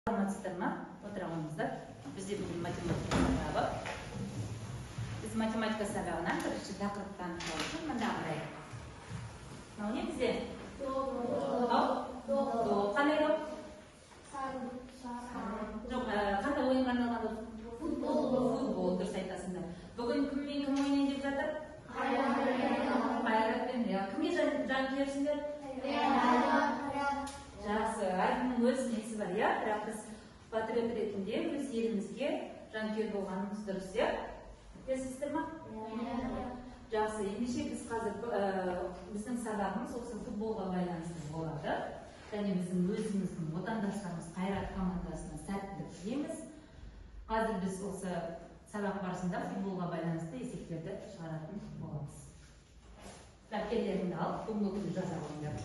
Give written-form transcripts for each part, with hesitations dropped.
Отырғанымыздар. Бізде бүгін математика сабағы. Біз математика сабағынан бірінші тақырыптан үшін мында қарайық. Мынау не бізде? Қандай доп? Жоқ, қандай ойынға арналған доп? Футбол, дұрыс айтасыңдар. Бүгін кіммен кім ойнайын деп жатыр? Қайратпен. Кімге жанкүйерсіңдер? Жақсы, әркімнің өз несі бар, иә? Бірақ біз патриот ретінде өз елімізге жанкүйер болғанымыз дұрыс, иә? Білесіздер ма? Жақсы, ендеше біз қазір біздің сабағымыз осы футболға байланысты болады. Және біздің өзіміздің отандастарымыз қайрат командасына сәттілік тілейміз. Қазір біз осы сабақ барысында футболға байланысты есептерді шығаратын боламыз. Дәптерлеріңді алып, бүгінгі күнді жаза қойыңдар.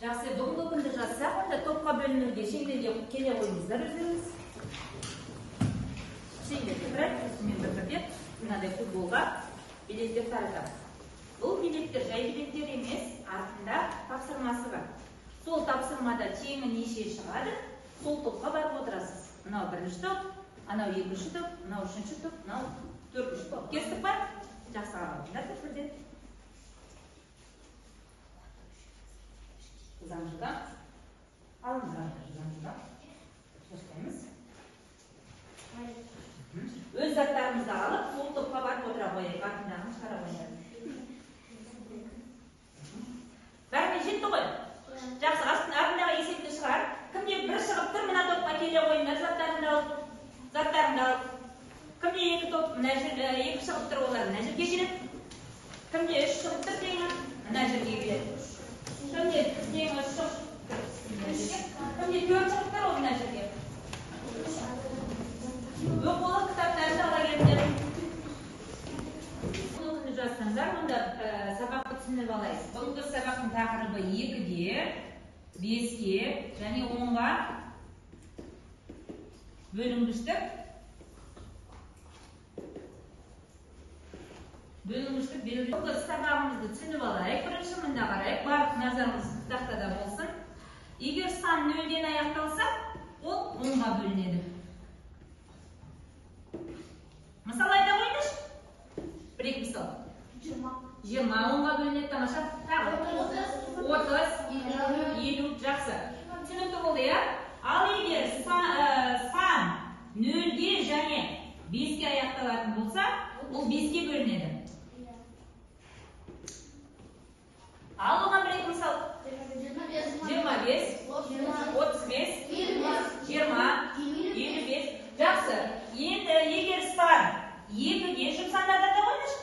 Жақсы, бүгінгі күнді жазсақ, онда топқа бөлінуге шеңберге келе қойыңыздар өздеріңіз. Шеңберге бірәк, үстімен бір-бірде мынадай футболға билеттер таратамыз. Бұл билеттер жай билеттер емес, артында тапсырмасы бар. Сол тапсырмада теңі неше шығады, сол топқа барып отырасыз. Мынау бірінші топ, анау екінші топ, мынау үшінші топ, мынау төртінші топ. Кестік бар? Жақсы алыңдар бірден. Замжыда. Алыңдар замжыда. Шашпаймыз. Өз заттарымызды алып, сол топқа барып отыра қойайық. Артындағын шығара қойайық. Бәріне жетті ғой? Жақсы, артындағы есепті шығар. Кімде бір шығып тұр, мына топқа келе қойыңдар, заттарыңды алып. Кімде екі топ, екі шығып тұр, олар мына жерге келеді. Кімде үш шығып тұр, теңі мына жерге келеді. Кімде теңі үш шығып тұр, кімде төрт шығып тұр, ол мына жерге. Оқулы кітаптарды ала келіңдер. Бұл күні жазсаңдар, онда сабақты түсініп алайыз. Бүгінгі сабақтың тақырыбы 2-ге, 5-ге және 10-ға бөлінгіштік белгілі. Бүгінгі сабағымызды түсініп алайық. Бірінші мында қарайық, барлық назарымыз тақтада болсын. Егер сан 0-ден аяқталса, ол 10-ға бөлінеді. Мысал айта қойыңызшы. Бір-екі мысал. 20 10-ға бөлінеді, тамаша. 30, 50, жақсы. Түсінікті болды, иә? Ал егер сан 0-ге және 5-ге аяқталатын болса, ол 5-ге бөлінеді. Ал оған бір-екі мысал. 25, 35, 20, 55. Жақсы. Енді егер сан 2-ге жұп сандарда да қойыңызшы.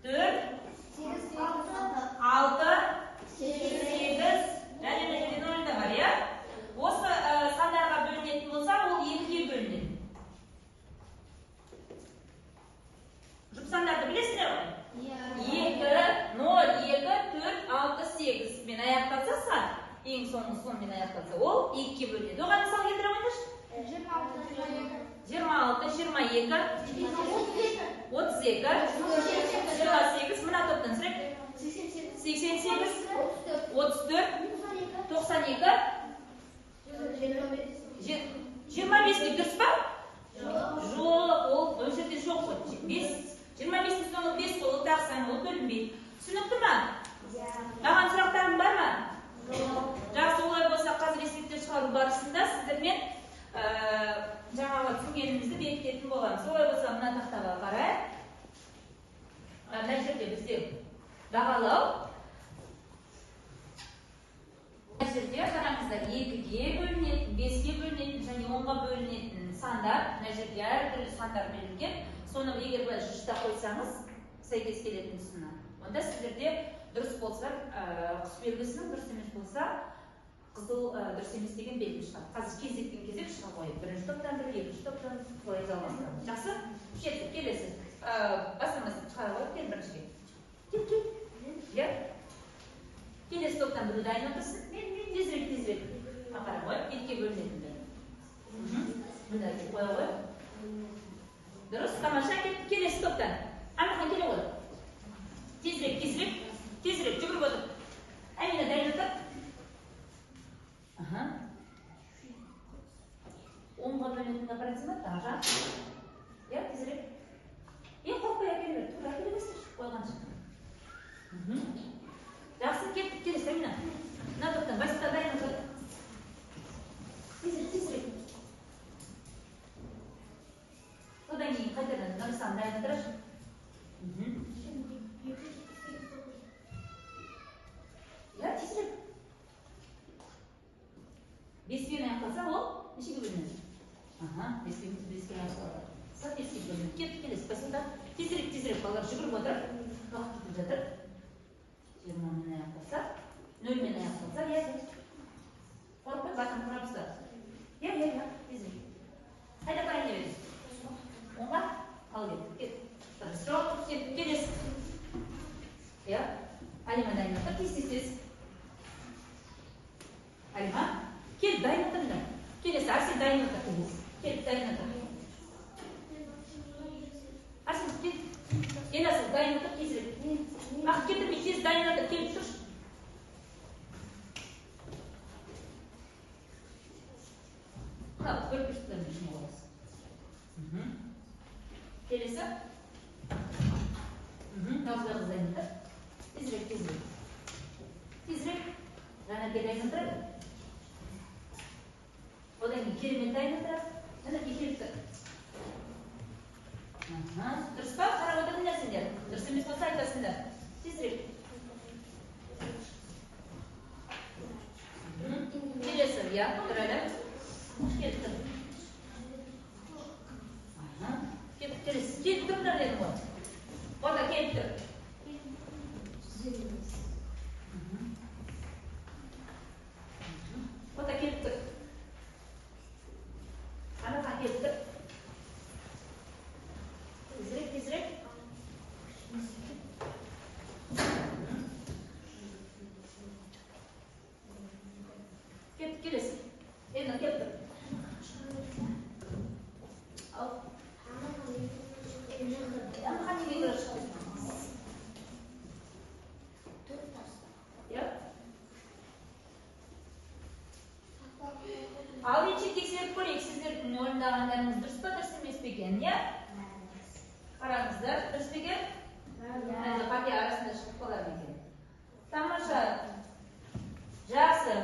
4, 6, 8, және де нөлді бар, иә? Осы сандарға бөлінетін болса, ол 2-ге бөлінеді. Жұп сандарды білесіздер ғой? 2, 0, 2, 4, 6, 8 мен аяқталса сан, ең сонымен аяқталса, ол 2-ге бөлінеді. Оған мысал келтіре қойыңызшы. 26, 22, 32, 28, мына топтан сұрайық. 88, 34, 92, 25 дұрыс па? Жоқ, ол жерде жоқ қой. 25-тің соңы 5 болып тақсан, ол бөлінбейді. Түсінікті ма? Маған сұрақтарым бар ма? Жақсы, олай болса қазір есептер шығару барысында сіздермен жаңағы түсінгенімізді бекітетін боламыз. Олай болса мына тақтаға қарайық. Мына жерде бізде бағалау. Мына жерде қараңыздар 2-ге бөлінетін, 5-ге бөлінетін және 10-ға бөлінетін сандар. Мына жерде әртүрлі сандар бөлінген. Соны егер былай жұшта қойсаңыз, сәйкес келетін тұсына. Онда сіздерде дұрыс болса, құс белгісінің дұрыс емес болса, қызыл дұрыс емес деген белгі шығады. Қазір кезектен кезек шыға қойып. Бірінші топтан бір, екінші топтан солай жалғастырады. Жақсы? Жетті, келесі. Басымызды шығара қойып, кел біріншіге. Кел. Келесі топтан біреу дайын отырсын. Тезірек. Ақара қойып, 2-ге бөлінетіндер. Бұнда қоя қойып. Дұрыс, тамаша, келесі топтан. Амақан келе қой. Тезірек, жүгіріп отыр. Әмина дайын отыр. тапсырма тағы. Я тезірек. Қорқпай әкелмер, тура әкелемесің қойғанша. Жақсы кеттік келесі, Амина. Мына топтан, баста дайын отыр. Тезірек. Одан кейін қайтадан Нұрислам дайын отыраш. Я тезірек. Беспен аяқталса, ол нешеге бөлінеді? Беспен аяқталады. Беске бөлінеді. Кеттік келесі, басында. Тезірек, балалар жүгіріп отыр. Уақыт кетіп жатыр. 20-мен аяқталса, 0-мен аяқталса, я қорқпай басын құрап ұстар. Я, тезірек. Қайда қарайын деп едіңіз? Оңға ал кет. Жоқ, келесі. Алима дайын отыр, тез. Алима, кел, дайын отырында. Келесі, Арсен дайын отыр. Кел, дайын отыр. Арсен, кел. Ел асыл, дайын отыр, тезірек. Ақ кетірмей, тез дайын отыр, келіп тұрш. Мына, көрпіштілерін ішіне қоясың. Келесі. Таусыларыңыз дайын отыр. Тезірек. Жаңа кел дайын отыр. Одан кейін керемет дайын отыр. Жаңа келіп тұр. Дұрыс па? Қарап отырыңдар сендер. Дұрыс емес болса айтасыңдар. Тезірек. Келесі, тұрады. Келіп тұр. Келіп тұрдар дедім ғой. Ода келіп тұр. Ода келіп тұр. Анаға келіп тұр. Тезірек. Келесі. Енді келіп тұр. Ал. Ал ече тексеріп көрейік, сіздердің орындағандарыңыз дұрыс па, дұрыс емес пе екен, Қараңыздар, дұрыс па екен? Қате арасында шығып қалады екен. Тамаша. Жақсы.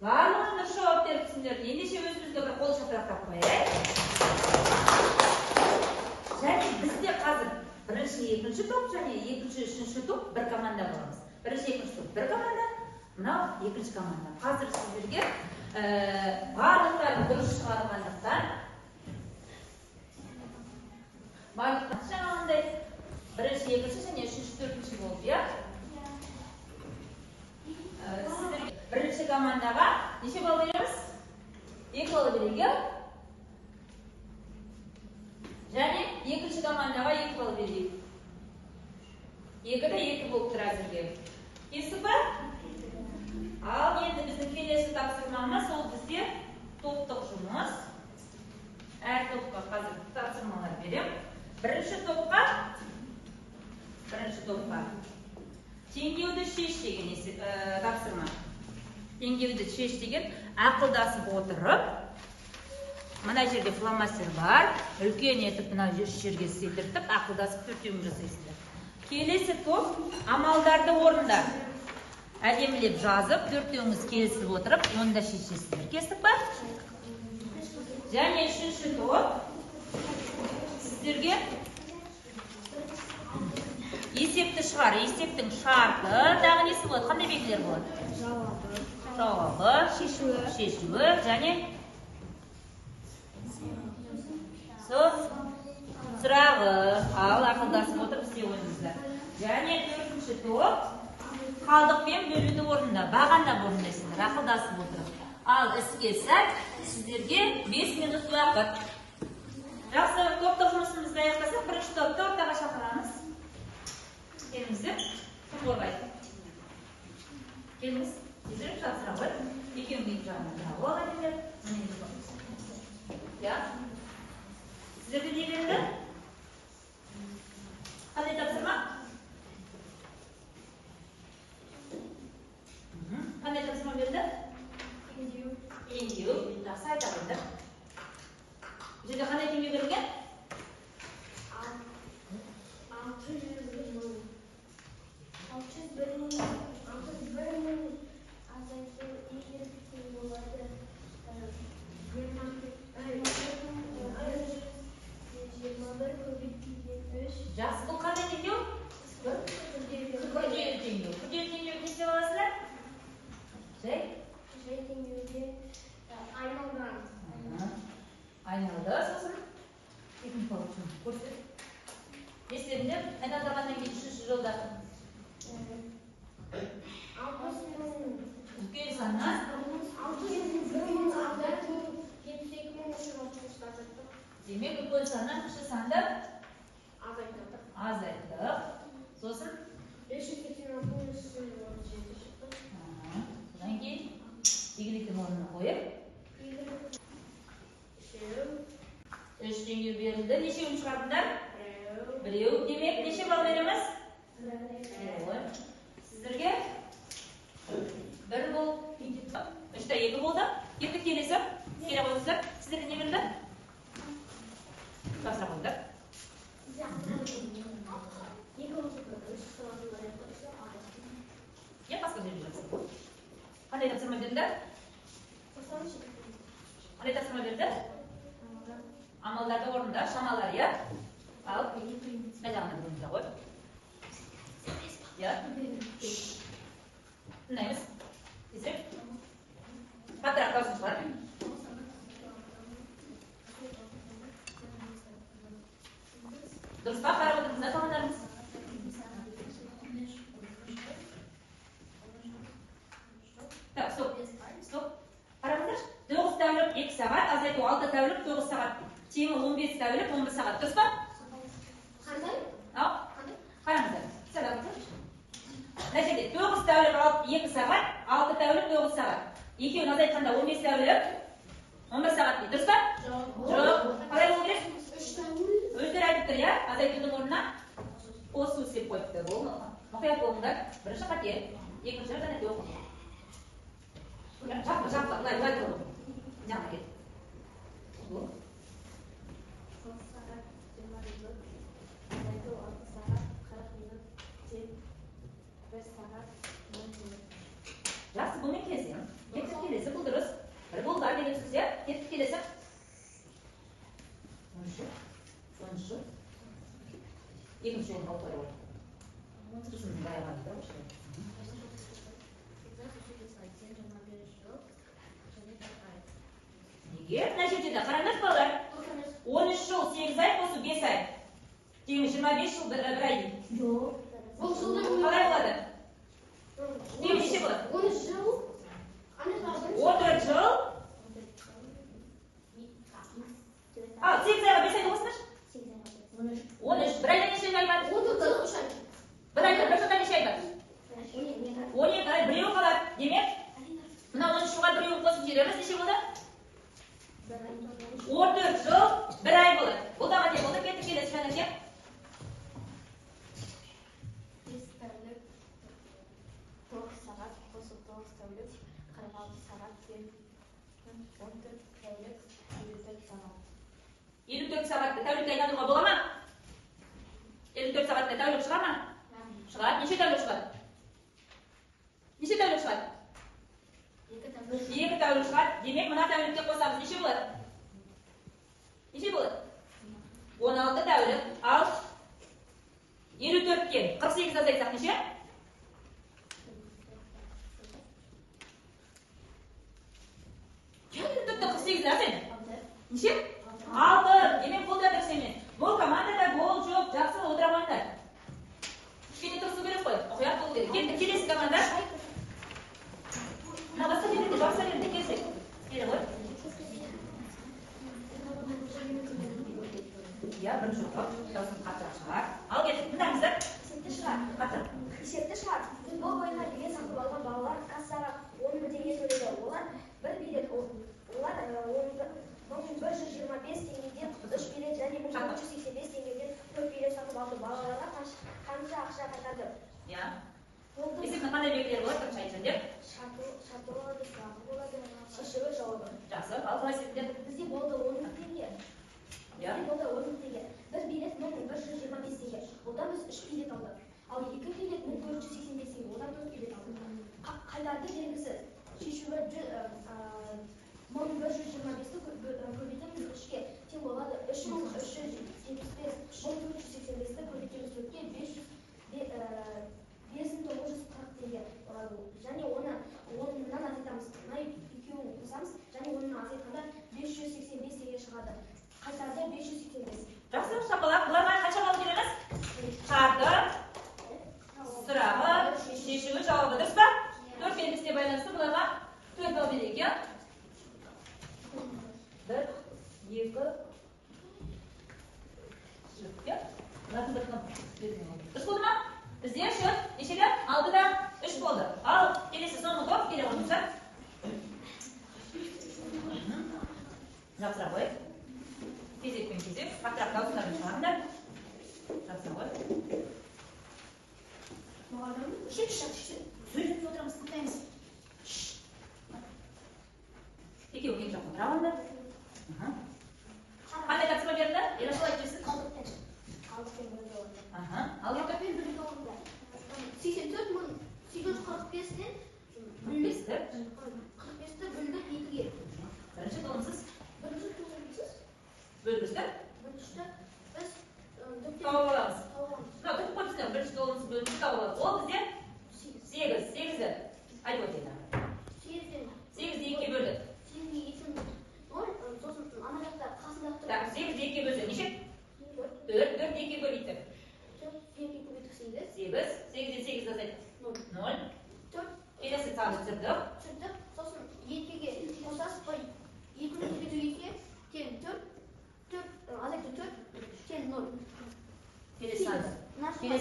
Барлығын дұрыс жауап беріпсіңдер. Ендеше өзімізге бір қол шапалақтап қояйық. Және бізде қазір бірінші, екінші топ және екінші, үшінші топ бір команда боламыз. Бірінші, екінші топ бір команда, мынау екінші команда. Қазір сіздерге барлықтарын дұрыс шығарғандықтан жаңағындай бірінші, екінші және үшінші, төртінші болып, Сіздерге бірінші командаға неше балл береміз? 2 балл берейік, Және екінші командаға 2 балл берейік. 2-де 2 болып тұр әзірге. Кесіп ба? Ал енді біздің келесі тапсырмамыз ол бізде топтық жұмыс. Әр топқа қазір тапсырмалар берем. Бірінші топқа теңдеуді шеш деген тапсырма. Теңдеуді шеш деген ақылдасып отырып, мына жерде фломастер бар, үлкен етіп мына жерге сыйдыртып, ақылдасып төртеуін жасайсыздар. Келесі топ амалдарды орында. Әдемілеп жазып, төртеуіңіз келісіп отырып, оны да шешесіздер. Кестік ба? Және үшінші топ сіздерге есепті шығар. Есептің шарты, дағы несі болады? Қандай белгілер болады? Жауабы, шешуі, және сұрағы. Ал ақылдасып отырып істе ойыңыздар. Және төртінші топ қалдықпен бөлуді орында, бағанда орындайсыздар, ақылдасып отырып. Ал іске сәт сіздерге 5 минут уақыт. Жақсы, топтық жұмысымызды аяқтасақ, бірінші топты ортаға шақырамыз. Келіңіздер, кім қорғайды? Келіңіз, тезірек жатсыра ғой. Екеуің екі жағына тұра ғой, әдемілер. Сіздерге не берді? Қандай тапсырма? Қандай тапсырма берді? Теңдеу. Жақсы айта қойды. Сізге қандай теңге берілген? 21 көбейтілген 3. Жақсы, бұл қандай теңдеу? 47 теңдеу. 47 теңдеу не істеп аласыздар? Жай теңдеуде айналған. Айналды, сосын екінші получим. Көрсет. Не істедіңдер? Айналдырғаннан кейін 3-ші жолда. Үлкен саннан 672 демек үлкен саннан кіші санды азайттық. Сосын 586 шықты. Содан кейін игіліктің орнына қойып 3 теңге берілді. Нешеуін шығардыңдар? Біреу. Демек неше балл береміз? Сіздерге 1 бол. 3-те 2 болды. Кеттік келесі. Келе қойыңыздар. Сіздерге не берілді? Тапсыра қойыңдар. Басқа жерге жақсы. Қандай тапсырма берді? Қандай тапсырма берді? Амалдарды орында, шамалар, иә? Ал, қайдағына бірімізді қой. Иә? Тыңдаймыз. Тезірек. Қаттырақ даусын шығар. Дұрыс па? Қарап отырыңыздар қалғандарыңыз. Так, стоп. Стоп. Қараңыздар. 9 тәулік 2 сағат, азайту 6 тәулік 9 сағат. Теңі 15 тәулік 11 сағат. Дұрыс па? Қандай? Ал. Қараңыздар. Сәл алыңыздар. Мына жерде 9 тәулік 2 сағат, 6 тәулік 9 сағат. Екеуін азайтқанда 15 тәулік 11 сағат дейді. Дұрыс па? Жоқ. Қалай болу керек? Өздері айтып тұр, иә? Азайтудың орнына қосу істеп қойыпты. Бұл мұқият болыңдар. Бірінші қате, екінші және де оқы. Жаппа, былай тұру. Жаңа кет. Бұл. 9 сағат 20 минут, азайту 6 сағат 40 минут, тек 1 сағат 10 минут. Жақсы, бұлмен келесі. Екінші келесі, бұл дұрыс. Бір болды, деген сөз, иә? Кеттік келесі. 13. Екінші жолын қалып қойып. Тұрсыңыздың баяға дейді, осы. Неге? Мына жерде де қараңыз балалар. 13 жыл 8 ай, қосу 5 ай. Теңі 25 жыл 1 ай дейді. Жоқ. Бұл жылда қалай болады? Теңі неше болады? 13 жыл. 14 жыл. Ал, 8 айға 5 айды қосыңдаршы. 13. Бір айда неше ай бар? 14 жыл 3 ай. Бір айда бір жылда неше ай бар? 12 ай. Біреуі қалады. Демек, мына 13 жылға біреуін қосып жібереміз. Неше болды? 14 жыл 1 ай болады. Бұл да қате болды. Кеттік келесі жаңа. 5 тәулік 9 сағат, қосып 9 тәулік 46 сағат, 14 тәулік 54 сағат. 54 сағатты тәулікке айналдыруға бола ма? 54 сағатта тәулік шыға ма? Шығады. Неше тәулік шығады? Неше тәулік шығады? 2 тәулік шығады. Демек, мына тәулікке қосамыз. Неше болады? Неше болады? 16 тәулік. Ал 54-ке 48 азайтсақ неше? 48 азайт. Неше? 6. Демек, бұл да дұрыс емес. Бұл командада гол жоқ. Жақсы отыра қойыңдар. Кішкене тұрсу керек қой. Мұқият болу керек. Кеттік, келесі команда. Мына басқа жерде жақсы жерде келсек. Келе ғой. Иә, бір жоқ. Даусын қаттырақ шығар. Ал кеттік, тыңдаңыздар. Есепті шығар. Қаттырақ. Есепті шығар. Футбол ойынына билет сатып алған балалар кассаға 10 мың теңге төледі. Олар бір билет. Олар 1120 ал 2 келет 1485-ге одан 4 келет алды. Қайтарды белгісі шешуі 1125-ті көбейтеміз 3-ге тең болады. 3375 1485-ті көбейтеміз 4-ге 5940 теңге болады. Және оны 10-нан азайтамыз. Мына екеуін қосамыз, және 10-нан азайтқанда 585 теңге шығады. Қайтарда 585. Жақсы, шапалақ. Бұларға қанша балл береміз? Шарты, сұрағы, шешуі, жауабы. Дұрыс па? 4 белгісіне байланысты бұларға 4 балл берейік, иә? 1, 2, 3 болды ма? Бізде шөт нешеде? 6-да 3 болды. Ал келесі соңғы топ келе отырса. Жақсырақ қой. Кезекпен кезек. Қаттырақ дауыстарын шығарыңдар. Жақсырақ қой. Сөйлеп отырамыз, тыңдаймыз. Екеуі екі жаққа тұра алыңдар. Қандай тапсырма берді? Ерашыл айтып жүрсің? Қалдықпен бөлді олды. Ал ертіп? 84.845-тен 45-ті 45-ті бөлдік 2-ге. Бірінші толымсыз? Бірінші толымсыз? Бөлгішті? Бөлгішті біз тауып аламыз. Түп қойпысына бірінші толымсыз бөлгішті тауып аламыз. Ол бізде 8-ді айтып өтеді. 8-ді 2-ге бөлдік. 8-ге 2-ні 0, сосын ана жақта қасындақты. 8-ді 2-ге бөлсек, неше? 4, 4-ді 2-ге бөлейді. 4-ге көбейтік 8. 8-ді 8-ді азайды. 0. Келесі саны түсірдік. Сосын 2-ге қосасыз, 2-ні көбейту 2-ге тең 4, азайды 4, тең 0. Келесі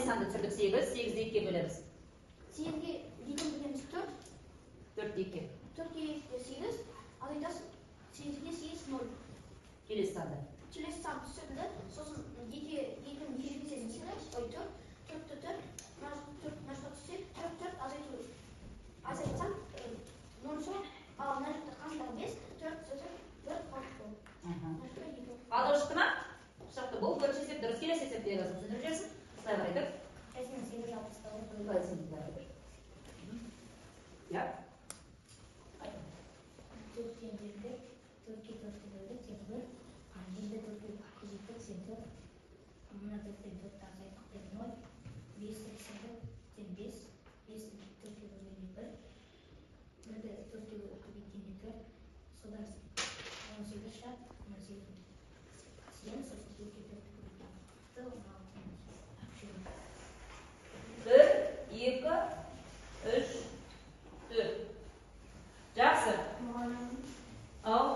санды түсірдік 8-ді 2-ге бөлеміз. 8-ге 2-ні бөлеміз 4, 4-ді 2-ге. 4-ге 8, азайдасы 8-ге 8, 0. Келесі санды. Келесі санды түсірді, сосын 2-ні 2-ге сесін 4, 4-ті 4, нашқа түссе 4 азайту. Азайтсам 0 соң, ал мына жақта қасындағы 5, 4 қалдық болды. Алдау шықты ма? Шықты. Бұл бірінші есеп дұрыс. Келесі есепті егасың түсіндіріп жерсің. Құлай қарайдық. Құлай сендік қарайдық. Я? 4-тен бердік, 4-ке 4-ті бөлдік, тең 1. Енді 4-ке көбейттік, тең 4. Мына 4-тен 4-ті азайттық, тең 0. 5-ті түсірдік, тең 5. 5-ті 4-ке бөлгенде 1. 1-ді 4-ке көбейткенде 4. Содан 18 шарт, 18 сен, сосын 4-ке 4-ті көбейткенде 1, 2, 3, 4. Жақсы. Ал.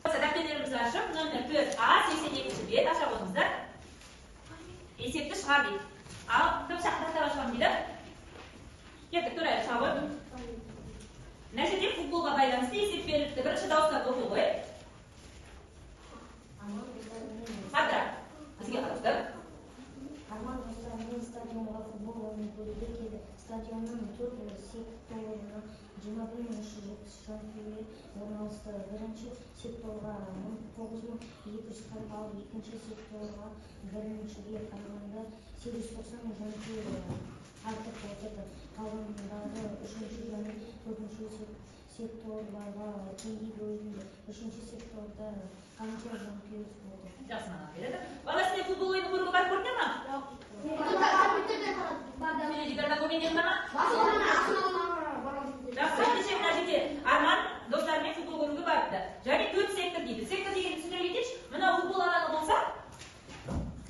Дәптерімізді ашып, номер 4А 82-ші бет аша қойыңыздар. Есепті шығар дейді. Ал, кім шақырақтар ашамын дейді? Кеттік, тұрайық шабыр. Мына жерде футболға байланысты есеп беріліпті. Бірінші дауыстап оқи ғой. Қаттырақ. Бізге қарастыр. Арман достарымен стадионға футбол ойнап көруге келді. Стадионның 4 секторына 21.370 жанкүйер орналасты. Бірінші секторға 19.240 ал, екінші секторға біріншіге қарағанда 890 жанкүйер артық отырды. Қалғандағы үшінші және төртінші секторларға теңге бөлінді. Үшінші секторда қанша жанкүйер болды? Жақсы маған береді. Баласымен футбол ойны көруге барып көрді ма? Теледидарда көргендер ма? Жақсы, ендеше мына жерде Арман достарымен футбол көруге барыпты. Және 4 сектор дейді. Сектор дегенді түсіндіре кетейінші. Мына футбол алаңы болса,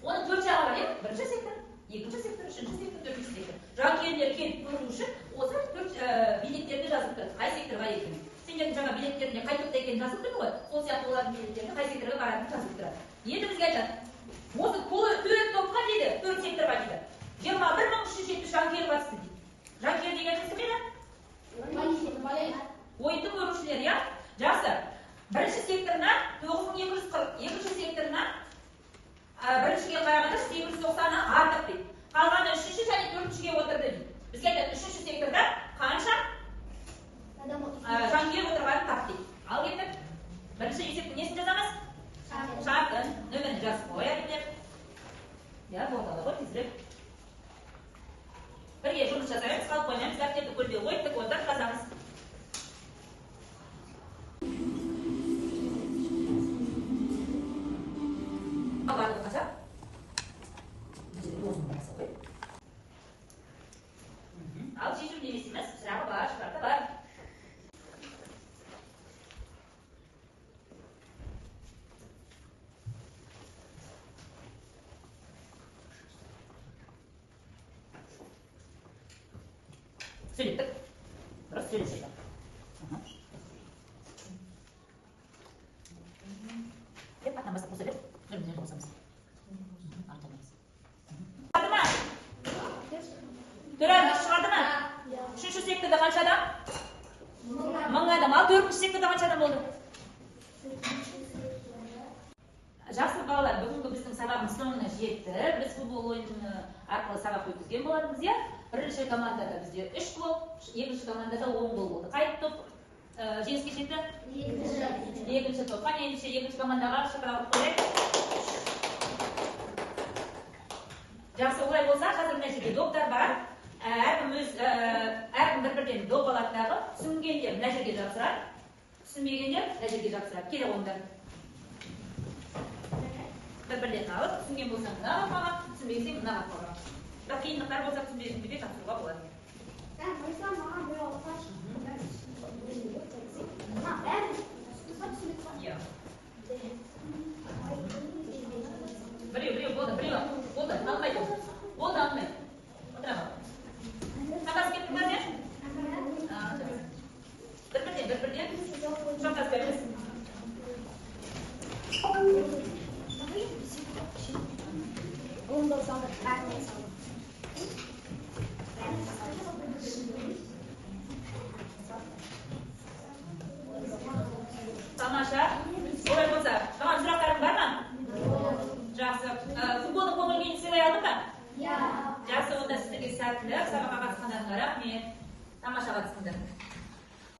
оның 4 жағы бар, иә? Бірінші сектор, екінші сектор, үшінші сектор, төртінші сектор. Жанкүйерлер келіп көру үшін осы 4 билеттерді жазып тұр. Қай секторға екенін. Сендердің жаңа билеттеріне қай топта екенін жазып тұрды ғой. Сол сияқты олардың билеттеріне қай секторға баратынын жазып тұрады. Енді бізге айтады. Осы 4 топқа дейді, 4 секторға дейді. 21.370 жанкүйер қатысты дейді. Жанкүйер дегеніміз кім еді? Ойынды көрушілер, иә? Жақсы. Бірінші секторына 9240, екінші секторына біріншіге қарағанда 890-ы артық дейді. Қалғаны үшінші және төртіншіге отырды дейді. Бізге айтады, үшінші секторда қанша жанкүйер отырғанын тап дейді. Ал кеттік. Бірінші есептің несін жазамыз? Шартын, нөмірін жазып қояды деп. Я болды ғой, тезірек. Söyleyip. Burası söyleyecek. Hep atlaması bu sefer. Dönümleri olsamız. Artamayız. Çıkardı mı? Dörer çıkardı mı? Üçüncü sektorda kaç adam? 1000 adam. Al dördüncü sektorda kaç adam oldu? Жақсы балалар, бүгінгі біздің сабағымыз соңына жетті. Біз футбол ойыны арқылы сабақ өткізген болатынбыз, иә? Бірінші командада бізде 3 клуб, екінші командада 10 гол болды. Қай топ жеңіске жетті? Екінші топ. Қане ендеше екінші командаға шақырып қояйық. Жақсы, олай болса, қазір мына жерде доптар бар. Әркім бір-бірден доп алады дағы. Түсінгендер мына жерге жапсырады. Түсінбегендер мына жерге жапсырады. Келе қойыңдар. Bir-birlerini alıp, түсінген болсаң мына қақпаға, түсінбесең мына қақпаға. Бірақ қиындықтар болса түсінбесең бүйде тапсыруға болады. Біреу, болды, алмайды. Болды, алмайды. Отыра қал. Қағаз кеп тұрмар, не? Bir-birден. Шоқтас беріңіз. Тамаша. Олай болса, тамам сұрақтарың бар ма? Жақсы. Футболды көңіл-күйін сыйлай алдың ба? Жақсы, онда сіздерге сәттілік. Сабаққа қатысқандарыңа рахмет. Тамаша қатысыңдар.